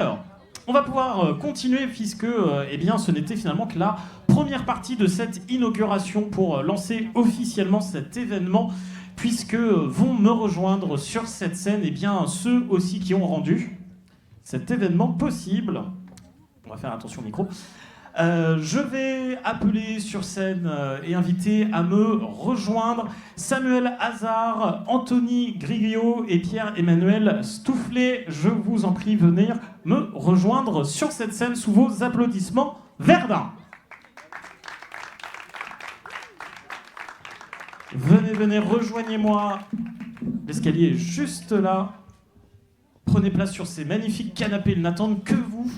Alors, on va pouvoir continuer puisque eh bien, ce n'était finalement que la première partie de cette inauguration pour lancer officiellement cet événement, puisque vont me rejoindre sur cette scène eh bien, ceux aussi qui ont rendu cet événement possible. On va faire attention au micro. Je vais appeler sur scène et inviter à me rejoindre Samuel Hazard, Anthony Grigio et Pierre-Emmanuel Stoufflet. Je vous en prie, venir me rejoindre sur cette scène sous vos applaudissements. Verdun. Venez, venez, rejoignez-moi. L'escalier est juste là. Prenez place sur ces magnifiques canapés, ils n'attendent que vous.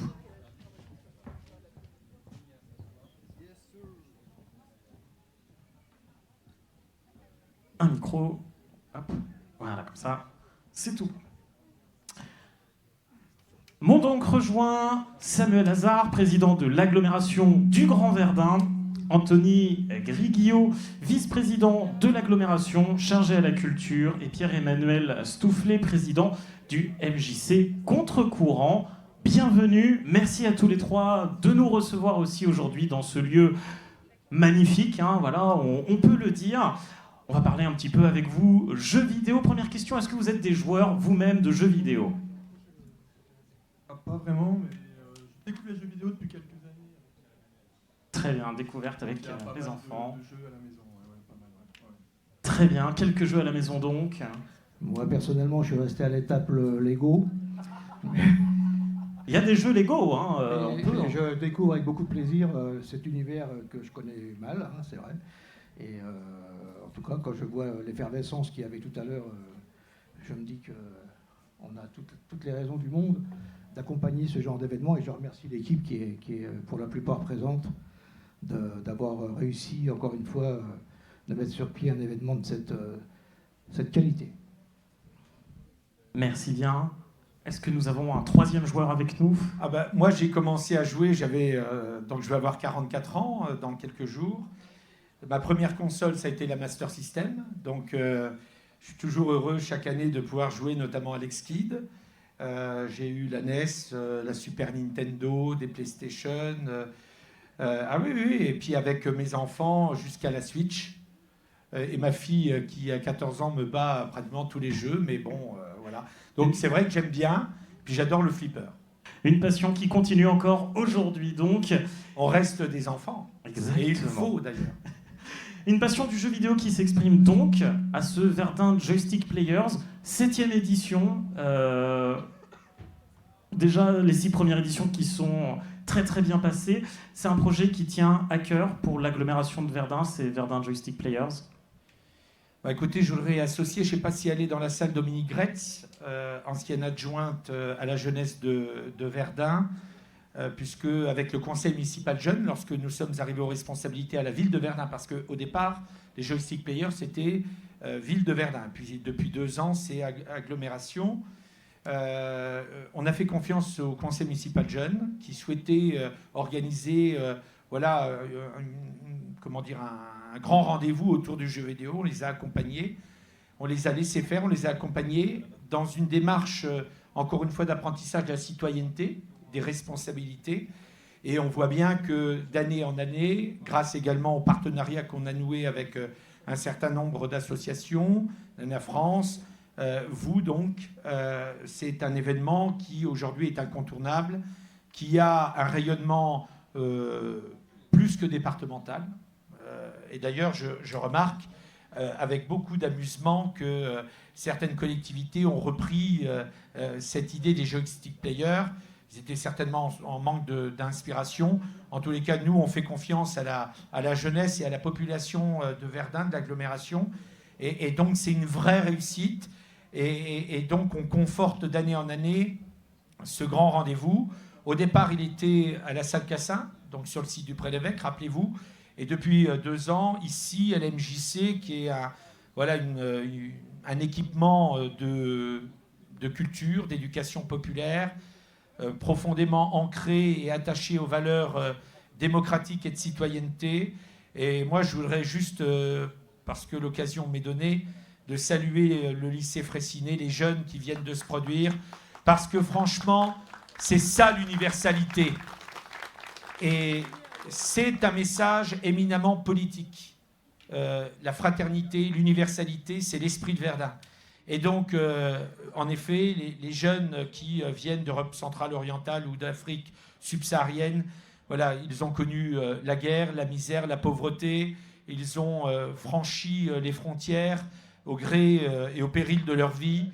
Un micro, hop, voilà, comme ça, c'est tout. M'ont donc rejoint Samuel Hazard, président de l'agglomération du Grand Verdun, Anthony Grigio, vice-président de l'agglomération chargé à la culture, et Pierre-Emmanuel Stoufflet, président du MJC Contre-Courant. Bienvenue, merci à tous les trois de nous recevoir aussi aujourd'hui dans ce lieu magnifique, hein, voilà, on peut le dire. On va parler un petit peu avec vous jeux vidéo. Première question, est-ce que vous êtes des joueurs vous-même de jeux vidéo? Pas vraiment, mais je découvre les jeux vidéo depuis quelques années. Très bien, découverte avec les enfants. De jeux à la maison, ouais, pas mal, ouais. Très bien, quelques jeux à la maison donc. Moi personnellement, je suis resté à l'étape Lego. Il y a des jeux Lego, hein. Je découvre avec beaucoup de plaisir cet univers que je connais mal, hein, c'est vrai. Et en tout cas, quand je vois l'effervescence qu'il y avait tout à l'heure, je me dis qu'on a toutes les raisons du monde d'accompagner ce genre d'événement. Et je remercie l'équipe qui est pour la plupart présente d'avoir réussi, encore une fois, de mettre sur pied un événement de cette qualité. Merci bien. Est-ce que nous avons un troisième joueur avec nous? Moi, j'ai commencé à jouer, donc je vais avoir 44 ans dans quelques jours. Ma première console, ça a été la Master System. Donc, je suis toujours heureux chaque année de pouvoir jouer, notamment à l'X-Kid. J'ai eu la NES, la Super Nintendo, des PlayStation. Oui. Et puis avec mes enfants, jusqu'à la Switch. Et ma fille, qui a 14 ans, me bat pratiquement tous les jeux. Mais bon, voilà. Donc, c'est vrai que j'aime bien. Puis j'adore le flipper. Une passion qui continue encore aujourd'hui, donc. On reste des enfants. Exactement. Et il faut, d'ailleurs. Une passion du jeu vidéo qui s'exprime donc à ce Verdun Joystick Players, 7e édition. Déjà, les 6 premières éditions qui sont très très bien passées. C'est un projet qui tient à cœur pour l'agglomération de Verdun, c'est Verdun Joystick Players. Écoutez, je voudrais associer, je ne sais pas si elle est dans la salle, Dominique Gretz, ancienne adjointe à la jeunesse de Verdun, puisque avec le conseil municipal jeune, lorsque nous sommes arrivés aux responsabilités à la ville de Verdun, parce qu'au départ, les joystick players, c'était ville de Verdun. Puis depuis 2 ans, c'est agglomération. On a fait confiance au conseil municipal jeune, qui souhaitait organiser un grand rendez-vous autour du jeu vidéo. On les a accompagnés, on les a laissés faire, on les a accompagnés dans une démarche, encore une fois, d'apprentissage de la citoyenneté, des responsabilités. Et on voit bien que d'année en année, grâce également au partenariat qu'on a noué avec un certain nombre d'associations, la France, vous donc, c'est un événement qui aujourd'hui est incontournable, qui a un rayonnement plus que départemental. Et d'ailleurs, je remarque avec beaucoup d'amusement que certaines collectivités ont repris cette idée des joystick players. Ils étaient certainement en manque d'inspiration. En tous les cas, nous, on fait confiance à la jeunesse et à la population de Verdun, de l'agglomération. Et donc, c'est une vraie réussite. Et donc, on conforte d'année en année ce grand rendez-vous. Au départ, il était à la salle Cassin, donc sur le site du Pré-l'Évêque, rappelez-vous. Et depuis 2 ans, ici, à l'MJC, qui est un équipement de culture, d'éducation populaire, profondément ancré et attaché aux valeurs démocratiques et de citoyenneté. Et moi, je voudrais juste, parce que l'occasion m'est donnée, de saluer le lycée Fraissinet, les jeunes qui viennent de se produire, parce que franchement, C'est ça l'universalité. Et c'est un message éminemment politique. La fraternité, l'universalité, c'est l'esprit de Verdun. Et donc, en effet, les jeunes qui viennent d'Europe centrale orientale ou d'Afrique subsaharienne, voilà, ils ont connu la guerre, la misère, la pauvreté. Ils ont franchi les frontières au gré et au péril de leur vie.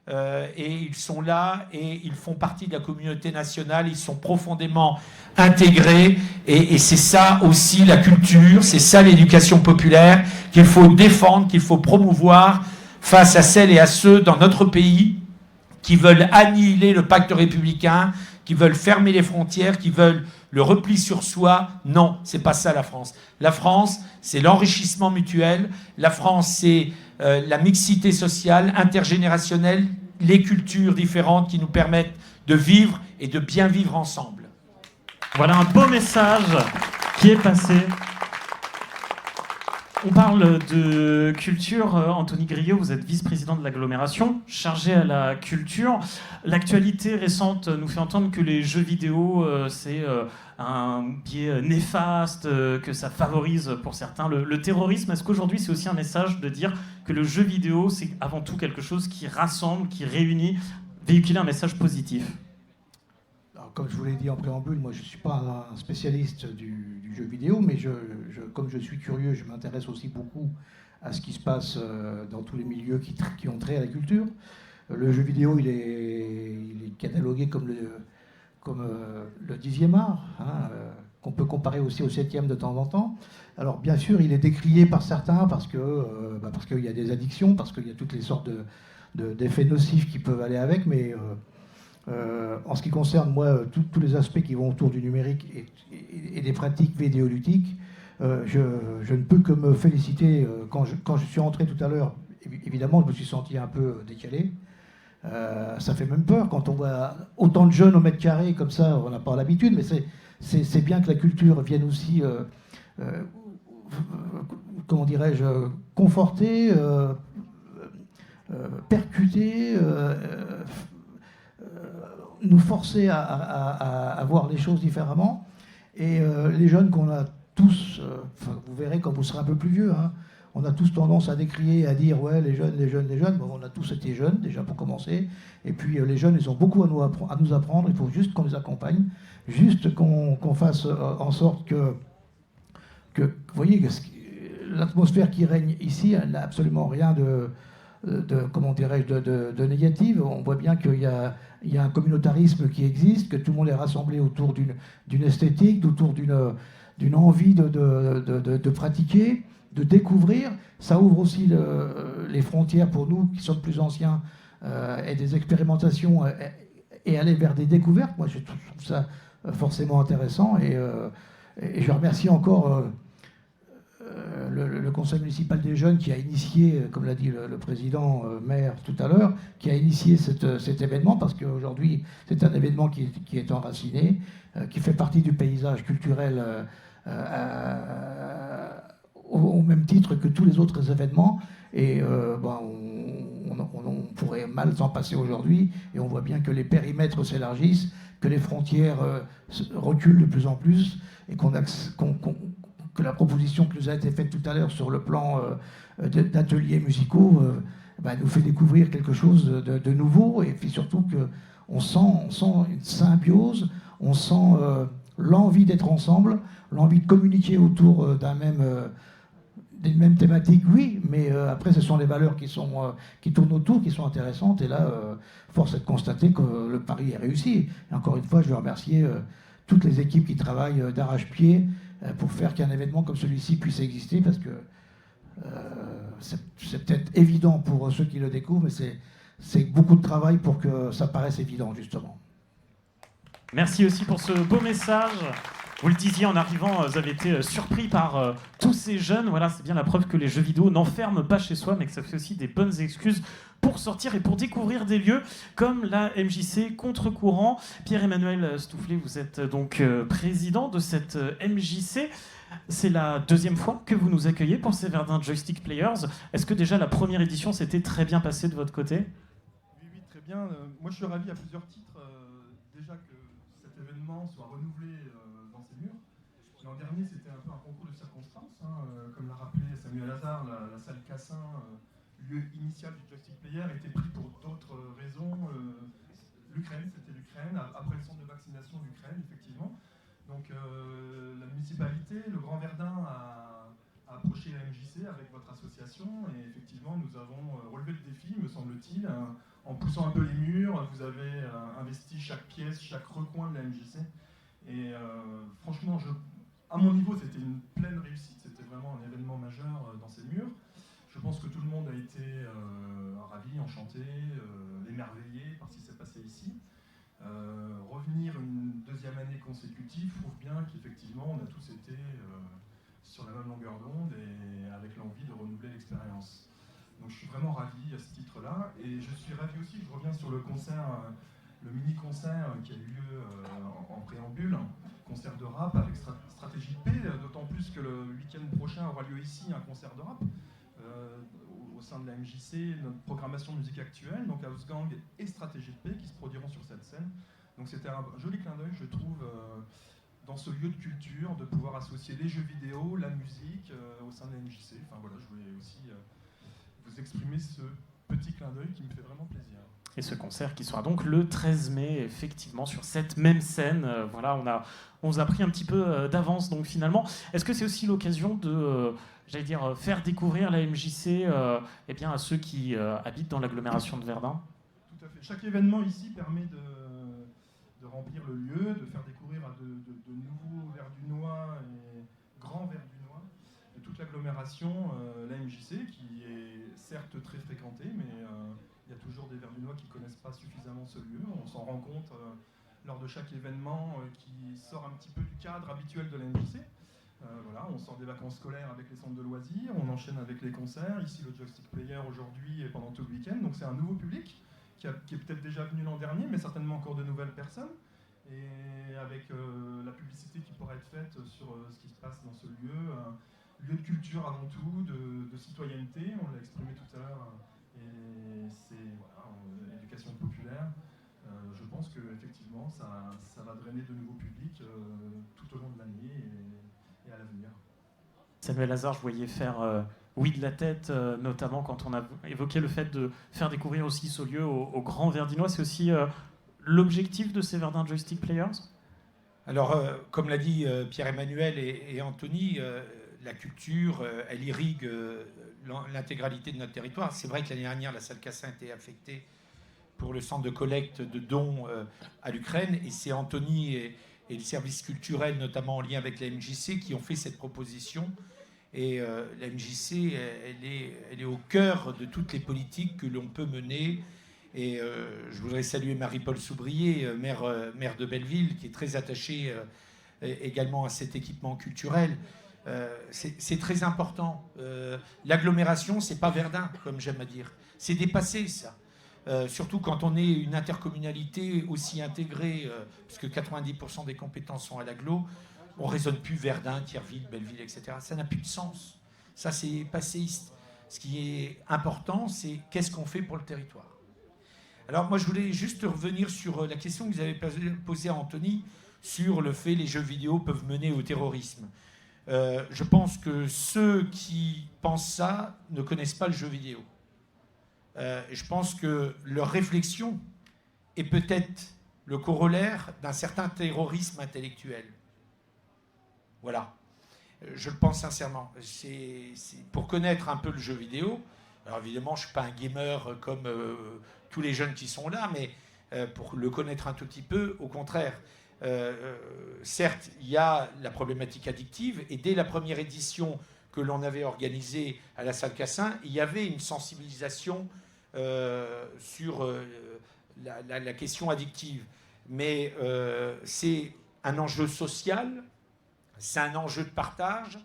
Et ils sont là et ils font partie de la communauté nationale. Ils sont profondément intégrés. Et c'est ça aussi la culture, c'est ça l'éducation populaire qu'il faut défendre, qu'il faut promouvoir face à celles et à ceux dans notre pays qui veulent annihiler le pacte républicain, qui veulent fermer les frontières, qui veulent le repli sur soi. Non, c'est pas ça la France. La France, c'est l'enrichissement mutuel. La France, c'est la mixité sociale, intergénérationnelle, les cultures différentes qui nous permettent de vivre et de bien vivre ensemble. Voilà un beau message qui est passé. On parle de culture. Anthony Griot, vous êtes vice-président de l'agglomération, chargé à la culture. L'actualité récente nous fait entendre que les jeux vidéo, c'est un biais néfaste, que ça favorise pour certains le terrorisme. Est-ce qu'aujourd'hui, c'est aussi un message de dire que le jeu vidéo, c'est avant tout quelque chose qui rassemble, qui réunit, véhiculer un message positif? Comme je vous l'ai dit en préambule, moi je ne suis pas un spécialiste du jeu vidéo, mais comme je suis curieux, je m'intéresse aussi beaucoup à ce qui se passe dans tous les milieux qui ont trait à la culture. Le jeu vidéo, il est catalogué comme le 10e art, hein, qu'on peut comparer aussi au 7e de temps en temps. Alors bien sûr, il est décrié par certains parce qu'il y a des addictions, parce qu'il y a toutes les sortes d'effets nocifs qui peuvent aller avec, mais... en ce qui concerne, moi, tous les aspects qui vont autour du numérique et des pratiques vidéoludiques, je ne peux que me féliciter. Quand je suis rentré tout à l'heure, évidemment, je me suis senti un peu décalé. Ça fait même peur quand on voit autant de jeunes au mètre carré, comme ça, on n'a pas l'habitude, mais c'est bien que la culture vienne aussi, comment dirais-je, conforter, percuter, nous forcer à voir les choses différemment. Et les jeunes qu'on a tous, vous verrez quand vous serez un peu plus vieux, hein, on a tous tendance à décrier, à dire ouais, les jeunes. Bon, on a tous été jeunes déjà pour commencer. Et puis les jeunes, ils ont beaucoup à nous apprendre. Il faut juste qu'on les accompagne, juste qu'on fasse en sorte que vous voyez, l'atmosphère qui règne ici, elle n'a absolument rien comment dirais-je, de négative. On voit bien qu'il y a un communautarisme qui existe, que tout le monde est rassemblé autour d'une esthétique, autour d'une envie de pratiquer, de découvrir. Ça ouvre aussi les frontières pour nous qui sommes plus anciens, et des expérimentations et aller vers des découvertes. Moi, je trouve ça forcément intéressant, et je remercie encore le conseil municipal des jeunes qui a initié, comme l'a dit le président maire tout à l'heure, qui a initié cet événement, parce qu'aujourd'hui c'est un événement qui est enraciné, qui fait partie du paysage culturel au même titre que tous les autres événements, et on pourrait mal s'en passer aujourd'hui, et on voit bien que les périmètres s'élargissent, que les frontières reculent de plus en plus, et que la proposition qui nous a été faite tout à l'heure sur le plan d'ateliers musicaux nous fait découvrir quelque chose de nouveau, et puis surtout qu'on sent une symbiose, on sent l'envie d'être ensemble, l'envie de communiquer autour d'une même thématique, oui, mais après ce sont les valeurs qui tournent autour, qui sont intéressantes, et là, force est de constater que le pari est réussi. Et encore une fois, je veux remercier toutes les équipes qui travaillent d'arrache-pied pour faire qu'un événement comme celui-ci puisse exister, parce que c'est peut-être évident pour ceux qui le découvrent, mais c'est beaucoup de travail pour que ça paraisse évident, justement. Merci aussi pour ce beau message. Vous le disiez en arrivant, vous avez été surpris par tous ces jeunes. Voilà, c'est bien la preuve que les jeux vidéo n'enferment pas chez soi, mais que ça fait aussi des bonnes excuses pour sortir et pour découvrir des lieux comme la MJC Contre-Courant. Pierre-Emmanuel Stoufflet, vous êtes donc président de cette MJC. C'est la deuxième fois que vous nous accueillez pour ces Verdun Joystick Players. Est-ce que déjà la première édition s'était très bien passée de votre côté? Oui, très bien. Moi, je suis ravi à plusieurs titres. Déjà que événement soit renouvelé dans ces murs. L'an dernier, c'était un peu un concours de circonstances, hein, comme l'a rappelé Samuel Hazard, la salle Cassin, lieu initial du Joystick Player, était pris pour d'autres raisons. L'Ukraine, c'était l'Ukraine, après le centre de vaccination d'Ukraine, effectivement. Donc la municipalité, le Grand Verdun a approché la MJC avec votre association et effectivement nous avons relevé le défi, me semble-t-il, en poussant un peu les murs. Vous avez investi chaque pièce, chaque recoin de la MJC et franchement, à mon niveau, c'était une pleine réussite. C'était vraiment un événement majeur dans ces murs. Je pense que tout le monde a été ravi, enchanté, émerveillé par ce qui s'est passé ici. Revenir une deuxième année consécutive prouve bien qu'effectivement on a tous été sur la même longueur d'onde et avec l'envie de renouveler l'expérience. Donc je suis vraiment ravi à ce titre-là et je suis ravi aussi, je reviens sur le concert, le mini-concert qui a eu lieu en préambule, concert de rap avec Stratégie P, d'autant plus que le week-end prochain aura lieu ici un concert de rap. Au sein de la MJC, notre programmation de musique actuelle, donc House Gang et Stratégie de P qui se produiront sur cette scène. Donc c'était un joli clin d'œil, je trouve, dans ce lieu de culture, de pouvoir associer les jeux vidéo, la musique au sein de la MJC. Enfin voilà, je voulais aussi vous exprimer ce petit clin d'œil qui me fait vraiment plaisir. Et ce concert qui sera donc le 13 mai, effectivement, sur cette même scène. Voilà, on vous a pris un petit peu d'avance, donc finalement. Est-ce que c'est aussi l'occasion de, j'allais dire, faire découvrir la MJC eh bien, à ceux qui habitent dans l'agglomération de Verdun ? Tout à fait. Chaque événement ici permet de remplir le lieu, de faire découvrir à de nouveaux Verdunois et grands Verdunois de toute l'agglomération la MJC, qui est certes très fréquentée, mais il y a toujours des Verdunois qui ne connaissent pas suffisamment ce lieu. On s'en rend compte lors de chaque événement qui sort un petit peu du cadre habituel de la MJC. Voilà, on sort des vacances scolaires avec les centres de loisirs, on enchaîne avec les concerts. Ici, le Joystick Player aujourd'hui et pendant tout le week-end. Donc c'est un nouveau public qui est peut-être déjà venu l'an dernier, mais certainement encore de nouvelles personnes. Et avec la publicité qui pourrait être faite sur ce qui se passe dans ce lieu, lieu de culture avant tout, de citoyenneté, on l'a exprimé tout à l'heure. Et c'est l'éducation populaire. Je pense qu'effectivement, ça va drainer de nouveaux publics tout au long de l'année et à l'avenir. Samuel Hazard, je voyais faire oui de la tête, notamment quand on a évoqué le fait de faire découvrir aussi ce lieu aux grands Verdinois. C'est aussi l'objectif de ces Verdun Joystick Players ? Alors, comme l'a dit Pierre-Emmanuel et Anthony, la culture, elle irrigue l'intégralité de notre territoire. C'est vrai que l'année dernière, la salle Cassin était affectée pour le centre de collecte de dons à l'Ukraine. Et c'est Anthony et le service culturel, notamment en lien avec la MJC, qui ont fait cette proposition. Et la MJC, elle est au cœur de toutes les politiques que l'on peut mener. Et je voudrais saluer Marie-Paul Soubrier, maire de Belleville, qui est très attachée également à cet équipement culturel. C'est très important. L'agglomération, c'est pas Verdun, comme j'aime à dire. C'est dépassé, ça. Surtout quand on est une intercommunalité aussi intégrée, puisque 90% des compétences sont à l'agglo, on ne raisonne plus Verdun, Thierville, Belleville, etc. Ça n'a plus de sens. Ça, c'est passéiste. Ce qui est important, c'est qu'est-ce qu'on fait pour le territoire. Alors moi, je voulais juste revenir sur la question que vous avez posée à Anthony sur le fait que les jeux vidéo peuvent mener au terrorisme. Je pense que ceux qui pensent ça ne connaissent pas le jeu vidéo. Je pense que leur réflexion est peut-être le corollaire d'un certain terrorisme intellectuel. Voilà. Je le pense sincèrement. C'est pour connaître un peu le jeu vidéo. Alors évidemment, je ne suis pas un gamer comme tous les jeunes qui sont là, mais pour le connaître un tout petit peu, au contraire. Certes, il y a la problématique addictive, et dès la première édition que l'on avait organisée à la salle Cassin, il y avait une sensibilisation sur la question addictive. Mais c'est un enjeu social, c'est un enjeu de partage,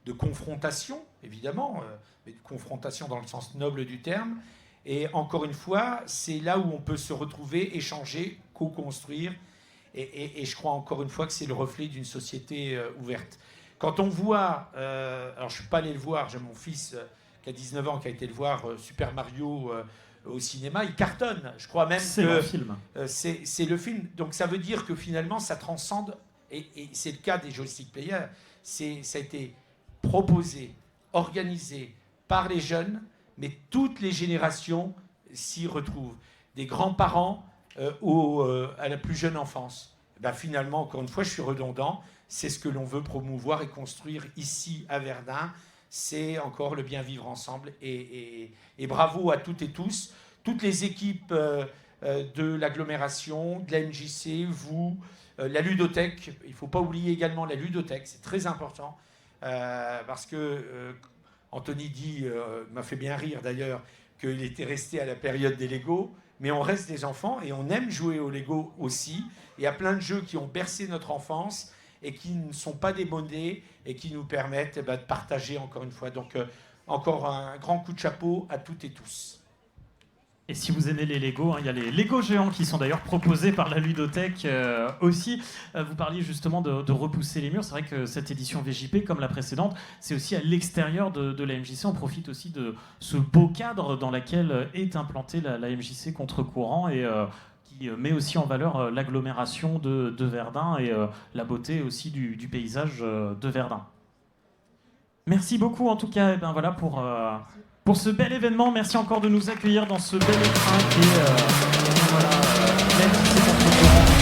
de confrontation, évidemment, mais de confrontation dans le sens noble du terme. Et encore une fois, c'est là où on peut se retrouver, échanger, co-construire. Et je crois encore une fois que c'est le reflet d'une société ouverte. Quand on voit, alors je ne suis pas allé le voir, j'ai mon fils qui a 19 ans qui a été le voir, Super Mario au cinéma, il cartonne. Je crois même C'est que un film. c'est le film. Donc ça veut dire que finalement, ça transcende, et c'est le cas des joystick players, ça a été proposé, organisé par les jeunes, mais toutes les générations s'y retrouvent. Des grands-parents à la plus jeune enfance. Ben finalement, encore une fois, je suis redondant, c'est ce que l'on veut promouvoir et construire ici à Verdun. C'est encore le bien vivre ensemble. Et bravo à toutes et tous, toutes les équipes de l'agglomération, de la MJC, vous, la ludothèque. Il ne faut pas oublier également la ludothèque, c'est très important. Parce que Anthony m'a fait bien rire d'ailleurs, qu'il était resté à la période des Lego, mais on reste des enfants et on aime jouer aux Lego aussi. Il y a plein de jeux qui ont bercé notre enfance et qui ne sont pas démodés et qui nous permettent de partager encore une fois. Donc encore un grand coup de chapeau à toutes et tous. Et si vous aimez les Lego, il y a les Lego géants qui sont d'ailleurs proposés par la ludothèque aussi. Vous parliez justement de repousser les murs. C'est vrai que cette édition VJP, comme la précédente, c'est aussi à l'extérieur de la MJC. On profite aussi de ce beau cadre dans lequel est implantée la MJC contre-courant et qui met aussi en valeur l'agglomération de Verdun et la beauté aussi du paysage de Verdun. Merci beaucoup en tout cas voilà, pour ce bel événement. Merci encore de nous accueillir dans ce bel écrin qui est la MJC contre-courant.